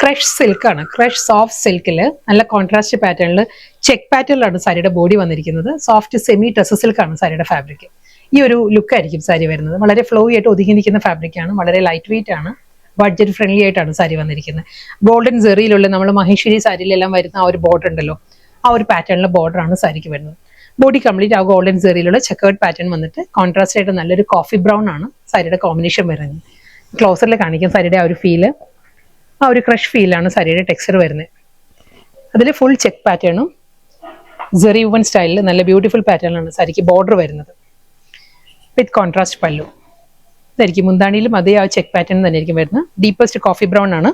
Crush സിൽക്കാണ്. Crush soft സിൽക്കിൽ നല്ല contrast പാറ്റേണിൽ ചെക്ക് പാറ്റേണിലാണ് സാരിയുടെ ബോഡി വന്നിരിക്കുന്നത്. സോഫ്റ്റ് സെമി ഡ്രസ് സിൽക്കാണ് സാരിയുടെ ഫാബ്രിക്. ഈ ഒരു ലുക്ക് ആയിരിക്കും സാരി വരുന്നത്. വളരെ ഫ്ലോയി ആയിട്ട് ഒതുങ്ങി നിൽക്കുന്ന ഫാബ്രിക്കാണ്. വളരെ ലൈറ്റ് വെയിറ്റ് ആണ്. ബഡ്ജറ്റ് ഫ്രണ്ട്ലി ആയിട്ടാണ് സാരി വന്നിരിക്കുന്നത്. ഗോൾഡൻ സെറിയിലുള്ള നമ്മൾ മഹേശ്വരി സാരിയിലെല്ലാം വരുന്ന ആ ഒരു ബോർഡർ ഉണ്ടല്ലോ, ആ ഒരു പാറ്റേണിലെ ബോർഡർ ആണ് സാരിക്ക് വരുന്നത്. ബോഡി കംപ്ലീറ്റ് ആ ഗോൾഡൻ സെറിയിലുള്ള ചെക്കേർഡ് പാറ്റേൺ വന്നിട്ട് കോൺട്രാസ്റ്റ് ആയിട്ട് നല്ലൊരു കോഫി ബ്രൗൺ ആണ് സാരിയുടെ കോമ്പിനേഷൻ വരുന്നത്. ക്ലോസറിൽ കാണിക്കും സാരിയുടെ ആ ഒരു ഫീല്, ആ ഒരു ക്രഷ് ഫീലാണ് സാരിയുടെ ടെക്സ്ചർ വരുന്നത്. അതിൽ ഫുൾ ചെക്ക് പാറ്റേണും സെറി വുവൻ സ്റ്റൈലിൽ നല്ല ബ്യൂട്ടിഫുൾ പാറ്റേണിലാണ് സാരിക്ക് ബോർഡർ വരുന്നത്. വിത്ത് കോൺട്രാസ്റ്റ് പല്ലു ഇതായിരിക്കും. മുന്താണിയിലും അതേ ആ ചെക്ക് പാറ്റേൺ തന്നെ ആയിരിക്കും വരുന്നത്. ഡീപ്പസ്റ്റ് കോഫി ബ്രൗൺ ആണ്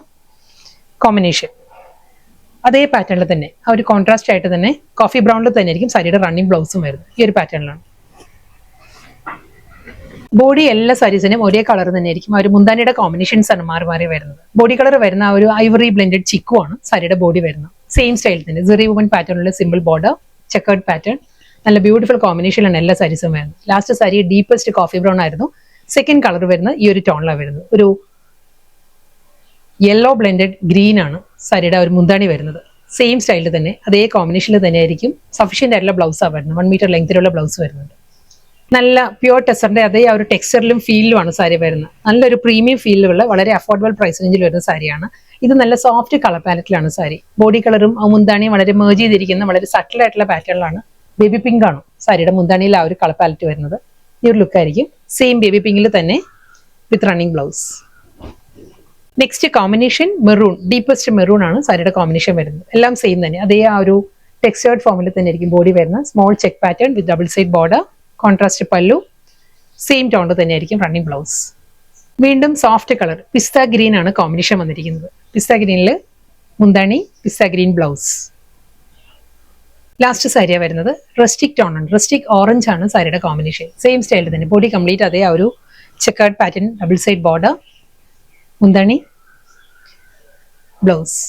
കോമ്പിനേഷൻ. അതേ പാറ്റേണിൽ തന്നെ ആ ഒരു കോൺട്രാസ്റ്റ് ആയിട്ട് തന്നെ കോഫി ബ്രൗണിൽ തന്നെ ആയിരിക്കും സാരിയുടെ റണ്ണിങ് ബ്ലൗസും വരുന്നത്. ഈ ഒരു പാറ്റേണിലാണ്. ബോഡി എല്ലാ സാരീസിനും ഒരേ കളർ തന്നെ ആയിരിക്കും. ആ ഒരു മുന്താനിയുടെ കോമ്പിനേഷൻസ് ആണ് മാറി മാറി വരുന്നത്. ബോഡി കളർ വരുന്ന ആ ഒരു ഐവറി ബ്ലെൻഡഡ് ചിക്കു ആണ് സാരിയുടെ ബോഡി വരുന്നത്. സെയിം സ്റ്റൈൽ തന്നെ സെറി വുവൻ പാറ്റേണിലുള്ള സിമ്പിൾ ബോർഡർ, ചെക്കേർഡ് പാറ്റേൺ, നല്ല ബ്യൂട്ടിഫുൾ കോമ്പിനേഷനിലാണ് എല്ലാ സാരീസും വരുന്നത്. Last sari deepest coffee brown ആയിരുന്നു. സെക്കൻഡ് കളർ വരുന്നത് ഈ ഒരു ടോണിലാണ് വരുന്നത്. ഒരു യെല്ലോ ബ്ലെൻഡഡ് ഗ്രീൻ ആണ് സാരിയുടെ ഒരു മുന്താണി വരുന്നത്. സെയിം സ്റ്റൈലിൽ തന്നെ അതേ കോമ്പിനേഷനിൽ തന്നെ ആയിരിക്കും. സഫീഷ്യന്റ് ആയിട്ടുള്ള ബ്ലൗസാണ് വരുന്നത്. 1 മീറ്റർ ലെങ്തിലുള്ള ബ്ലൗസ് വരുന്നുണ്ട്. നല്ല പ്യുവർ ടെസറിന്റെ അതേ ആ ഒരു ടെക്സ്ചറിലും ഫീലിലുമാണ് സാരി വരുന്നത്. നല്ലൊരു പ്രീമിയം ഫീലിലുള്ള വളരെ അഫോർഡബിൾ പ്രൈസ് റേഞ്ചിൽ വരുന്ന സാരിയാണ് ഇത്. നല്ല സോഫ്റ്റ് കളർ പാലറ്റിലാണ് സാരി. ബോഡി കളറും ആ മുന്താണിയും വളരെ മേർജ് ചെയ്തിരിക്കുന്ന വളരെ സട്ടിൽ ആയിട്ടുള്ള പാറ്റേണിലാണ്. ബേബി പിങ്ക് ആണ് സാരിയുടെ മുന്താണിയിൽ ആ ഒരു കളർ പാലറ്റ് വരുന്നത്. ഈ ഒരു ലുക്ക് ആയിരിക്കും. സെയിം ബേബി പിങ്കിൽ തന്നെ with running blouse. Next combination maroon, deepest maroon ആണ് സാരിയുടെ കോമ്പിനേഷൻ വരുന്നത്. എല്ലാം സെയിം തന്നെ അതേ ആ ഒരു ടെക്സ്ചേർഡ് ഫോമിൽ തന്നെ ആയിരിക്കും ബോഡി വരുന്നത്. Small check pattern with double side border, contrast പല്ലു, സെയിം ടോണിൽ തന്നെ ആയിരിക്കും റണ്ണിങ് ബ്ലൗസ്. വീണ്ടും സോഫ്റ്റ് കളർ പിസ്ത ഗ്രീൻ ആണ് കോമ്പിനേഷൻ വന്നിരിക്കുന്നത്. പിസ്ത ഗ്രീനിൽ മുന്താണി, പിസ്ത ഗ്രീൻ ബ്ലൗസ്. ലാസ്റ്റ് സാരിയ വരുന്നത് റസ്റ്റിക് ടോൺ ആണ്. റസ്റ്റിക് ഓറഞ്ച് ആണ് സാരിയുടെ കോമ്പിനേഷൻ. സെയിം സ്റ്റൈലിൽ തന്നെ ബോഡി കംപ്ലീറ്റ് അതേ ആ ഒരു chequered pattern, double side border, മുന്താണി, ബ്ലൗസ്.